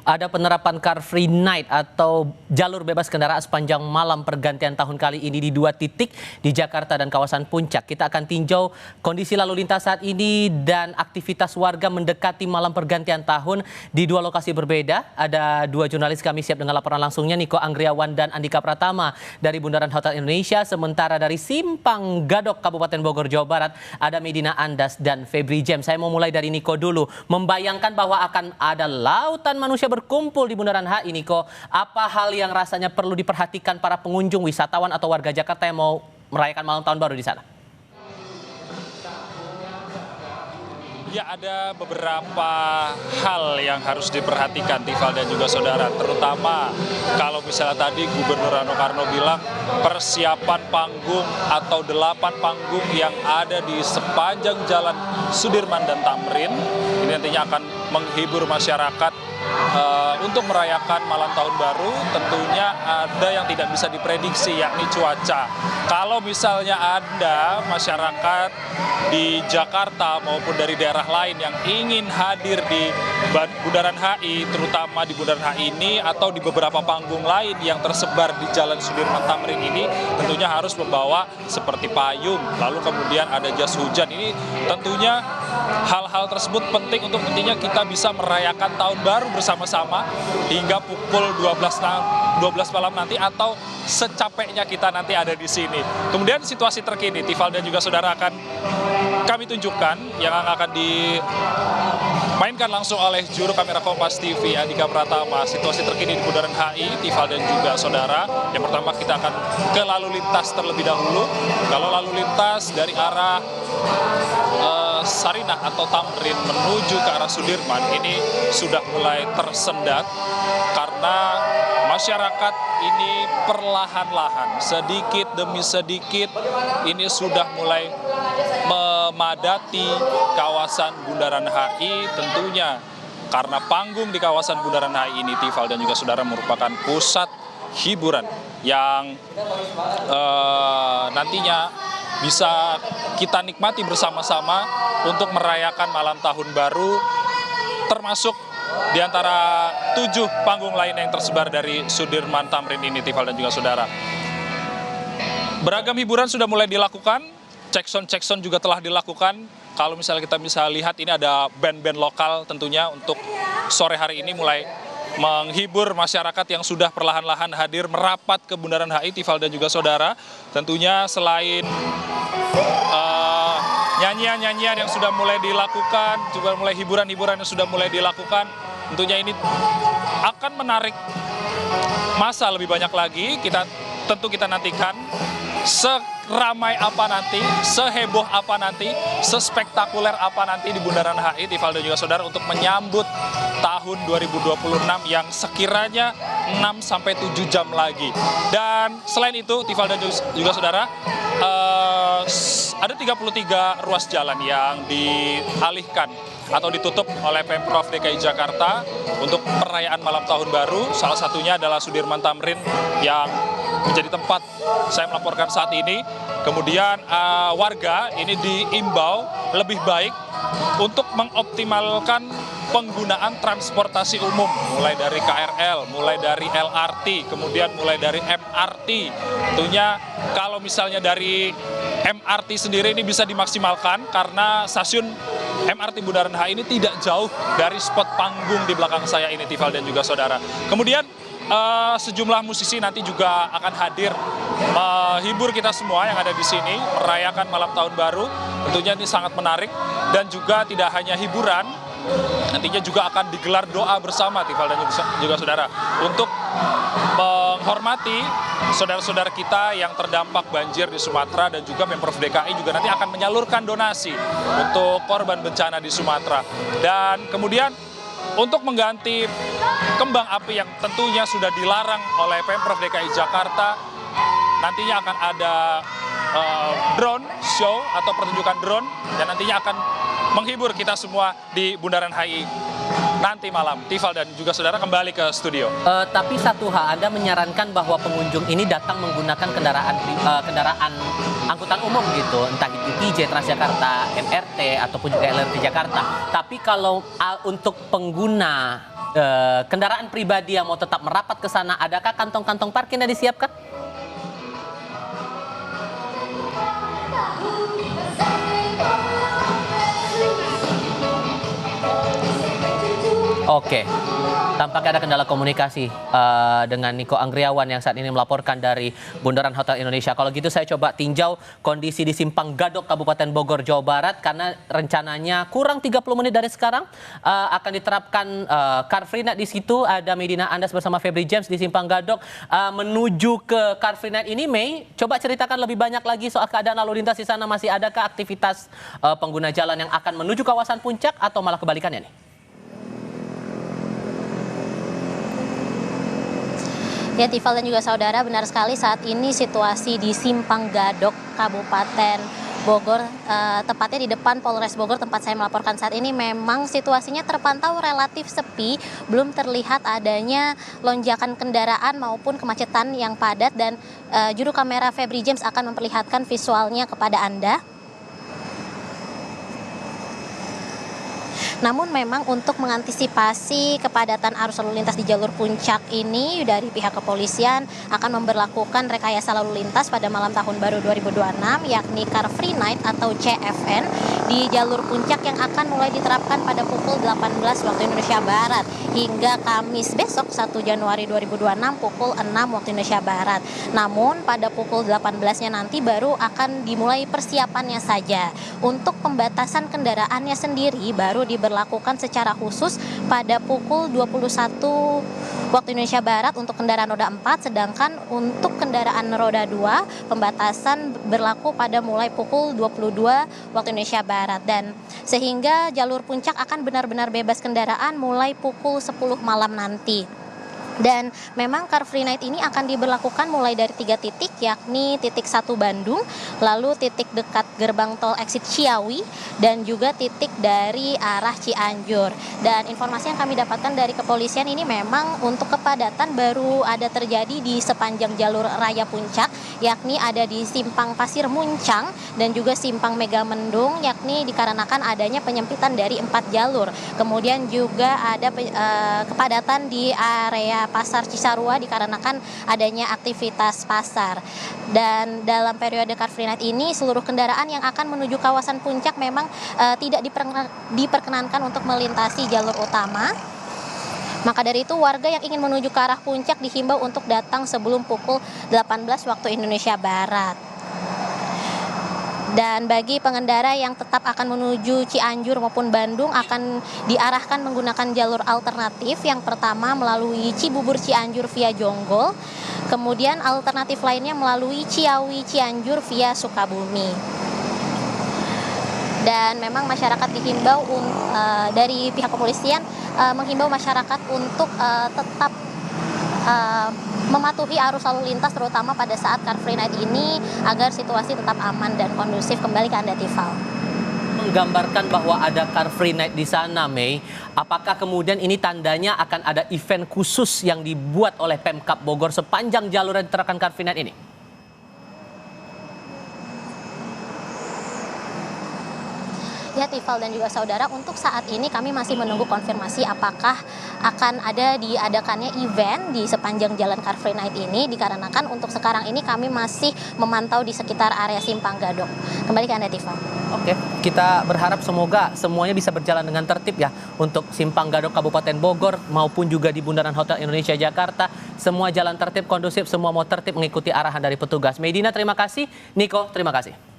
Ada penerapan Car Free Night atau jalur bebas kendaraan sepanjang malam pergantian tahun kali ini di 2 titik di Jakarta dan kawasan Puncak. Kita akan tinjau kondisi lalu lintas saat ini dan aktivitas warga mendekati malam pergantian tahun di 2 lokasi berbeda. Ada 2 jurnalis kami siap dengan laporan langsungnya, Niko Anggriawan dan Andika Pratama dari Bundaran Hotel Indonesia. Sementara dari Simpang Gadok, Kabupaten Bogor, Jawa Barat, ada Medina Andas dan Febri James. Saya mau mulai dari Niko dulu. Membayangkan bahwa akan ada lautan manusia berkumpul di Bundaran HI, Niko. Apa hal yang rasanya perlu diperhatikan para pengunjung, wisatawan atau warga Jakarta yang mau merayakan malam tahun baru di sana? Ya, ada beberapa hal yang harus diperhatikan, Tifal dan juga saudara. Terutama kalau misalnya tadi Gubernur Rano Karno bilang persiapan panggung atau 8 panggung yang ada di sepanjang Jalan Sudirman dan Tamrin. Ini nantinya akan menghibur masyarakat untuk merayakan malam tahun baru. Tentunya ada yang tidak bisa diprediksi, yakni cuaca. Kalau misalnya ada masyarakat di Jakarta maupun dari daerah lain yang ingin hadir di Bundaran HI, terutama di Bundaran HI ini atau di beberapa panggung lain yang tersebar di Jalan Sudirman Tamrin ini, tentunya harus membawa seperti payung, lalu kemudian ada jas hujan. Ini tentunya hal-hal tersebut penting untuk nantinya kita bisa merayakan tahun baru bersama-sama hingga pukul 12 malam nanti atau secapeknya kita nanti ada di sini. Kemudian situasi terkini, Tifal dan juga saudara, akan kami tunjukkan yang akan dimainkan langsung oleh juru kamera Kompas TV Andika Pratama. Situasi terkini di Bundaran HI, Tifal dan juga saudara. Yang pertama kita akan ke lalu lintas terlebih dahulu. Kalau lalu lintas dari arah Sarinah atau Tamrin menuju ke arah Sudirman ini sudah mulai tersendat karena masyarakat ini perlahan-lahan, sedikit demi sedikit ini sudah mulai memadati kawasan Bundaran HI. Tentunya karena panggung di kawasan Bundaran HI ini, Tifal dan juga saudara, merupakan pusat hiburan yang nantinya bisa kita nikmati bersama-sama untuk merayakan malam tahun baru, termasuk di antara 7 panggung lain yang tersebar dari Sudirman Tamrin ini, Tifal dan juga saudara. Beragam hiburan sudah mulai dilakukan, cek sound juga telah dilakukan. Kalau misalnya kita bisa lihat, ini ada band-band lokal tentunya untuk sore hari ini mulai menghibur masyarakat yang sudah perlahan-lahan hadir merapat ke Bundaran HI, Tifal dan juga saudara. Tentunya selain nyanyian-nyanyian yang sudah mulai dilakukan, juga mulai hiburan-hiburan yang sudah mulai dilakukan, tentunya ini akan menarik massa lebih banyak lagi. Tentu kita nantikan seramai apa nanti, seheboh apa nanti, sespektakuler apa nanti di Bundaran HI, Tifal dan juga saudara, untuk menyambut tahun 2026 yang sekiranya 6-7 jam lagi. Dan selain itu, Tifal dan juga saudara, ada 33 ruas jalan yang dialihkan atau ditutup oleh Pemprov DKI Jakarta untuk perayaan malam tahun baru. Salah satunya adalah Sudirman Tamrin yang menjadi tempat saya melaporkan saat ini. Kemudian warga ini diimbau lebih baik untuk mengoptimalkan penggunaan transportasi umum, mulai dari KRL, mulai dari LRT, kemudian mulai dari MRT. Tentunya kalau misalnya dari MRT sendiri ini bisa dimaksimalkan karena stasiun MRT Bundaran HI ini tidak jauh dari spot panggung di belakang saya ini, Tifal dan juga saudara. Kemudian sejumlah musisi nanti juga akan hadir menghibur kita semua yang ada di sini merayakan malam tahun baru. Tentunya ini sangat menarik dan juga tidak hanya hiburan, nantinya juga akan digelar doa bersama, Tifal dan juga saudara, untuk menghormati saudara-saudara kita yang terdampak banjir di Sumatera, dan juga Pemprov DKI juga nanti akan menyalurkan donasi untuk korban bencana di Sumatera. Dan kemudian untuk mengganti kembang api yang tentunya sudah dilarang oleh Pemprov DKI Jakarta, nantinya akan ada drone show atau pertunjukan drone yang nantinya akan menghibur kita semua di Bundaran HI nanti malam. Tifal dan juga saudara, kembali ke studio. Tapi satu hal, Anda menyarankan bahwa pengunjung ini datang menggunakan kendaraan angkutan umum gitu, entah itu TJ, Transjakarta, MRT, ataupun juga LRT Jakarta. Tapi kalau untuk pengguna kendaraan pribadi yang mau tetap merapat ke sana, adakah kantong-kantong parkir yang disiapkan? Oke, tampaknya ada kendala komunikasi dengan Niko Anggriawan yang saat ini melaporkan dari Bundaran Hotel Indonesia. Kalau gitu saya coba tinjau kondisi di Simpang Gadok, Kabupaten Bogor, Jawa Barat, karena rencananya kurang 30 menit dari sekarang akan diterapkan Car Free Night di situ. Ada Medina Andas bersama Febri James di Simpang Gadok. Menuju ke Car Free Night ini, Mei, coba ceritakan lebih banyak lagi soal keadaan lalu lintas di sana. Masih adakah aktivitas pengguna jalan yang akan menuju kawasan puncak atau malah kebalikannya nih? Ya, Tifal dan juga saudara, benar sekali saat ini situasi di Simpang Gadok, Kabupaten Bogor, tepatnya di depan Polres Bogor tempat saya melaporkan saat ini, memang situasinya terpantau relatif sepi, belum terlihat adanya lonjakan kendaraan maupun kemacetan yang padat, dan juru kamera Febri James akan memperlihatkan visualnya kepada Anda. Namun memang untuk mengantisipasi kepadatan arus lalu lintas di jalur puncak ini, dari pihak kepolisian akan memberlakukan rekayasa lalu lintas pada malam tahun baru 2026, yakni Car Free Night atau CFN di jalur puncak yang akan mulai diterapkan pada pukul 18 waktu Indonesia Barat hingga Kamis besok 1 Januari 2026 pukul 6 waktu Indonesia Barat. Namun pada pukul 18-nya nanti baru akan dimulai persiapannya saja. Untuk pembatasan kendaraannya sendiri baru diberlakukan secara khusus pada pukul 21 waktu Indonesia Barat untuk kendaraan roda 4, sedangkan untuk kendaraan roda 2 pembatasan berlaku pada mulai pukul 22 waktu Indonesia Barat, dan sehingga jalur puncak akan benar-benar bebas kendaraan mulai pukul 10 malam nanti. Dan memang Car Free Night ini akan diberlakukan mulai dari 3 titik, yakni titik 1 Bandung, lalu titik dekat gerbang tol exit Ciawi, dan juga titik dari arah Cianjur. Dan informasi yang kami dapatkan dari kepolisian ini memang untuk kepadatan baru ada terjadi di sepanjang jalur raya puncak, yakni ada di Simpang Pasir Muncang dan juga Simpang Megamendung, yakni dikarenakan adanya penyempitan dari 4 jalur. Kemudian juga ada kepadatan di area Pasar Cisarua dikarenakan adanya aktivitas pasar. Dan dalam periode Car Free Night ini seluruh kendaraan yang akan menuju kawasan puncak memang tidak diperkenankan untuk melintasi jalur utama. Maka dari itu warga yang ingin menuju ke arah puncak dihimbau untuk datang sebelum pukul 18 waktu Indonesia Barat. Dan bagi pengendara yang tetap akan menuju Cianjur maupun Bandung akan diarahkan menggunakan jalur alternatif. Yang pertama melalui Cibubur Cianjur via Jonggol, kemudian alternatif lainnya melalui Ciawi Cianjur via Sukabumi. Dan memang masyarakat dihimbau dari pihak kepolisian menghimbau masyarakat untuk tetap mematuhi arus lalu lintas terutama pada saat Car Free Night ini agar situasi tetap aman dan kondusif. Kembali ke Anda, Tifal. Menggambarkan bahwa ada Car Free Night di sana, Mei. Apakah kemudian ini tandanya akan ada event khusus yang dibuat oleh Pemkab Bogor sepanjang jalur yang diterapkan Car Free Night ini? Ya, Tifal dan juga saudara, untuk saat ini kami masih menunggu konfirmasi apakah akan ada diadakannya event di sepanjang jalan Car Free Night ini, dikarenakan untuk sekarang ini kami masih memantau di sekitar area Simpang Gadok. Kembali ke Anda, Tifal. Oke, kita berharap semoga semuanya bisa berjalan dengan tertib ya untuk Simpang Gadok Kabupaten Bogor maupun juga di Bundaran Hotel Indonesia Jakarta. Semua jalan tertib, kondusif, semua mau tertib mengikuti arahan dari petugas. Medina, terima kasih. Niko, terima kasih.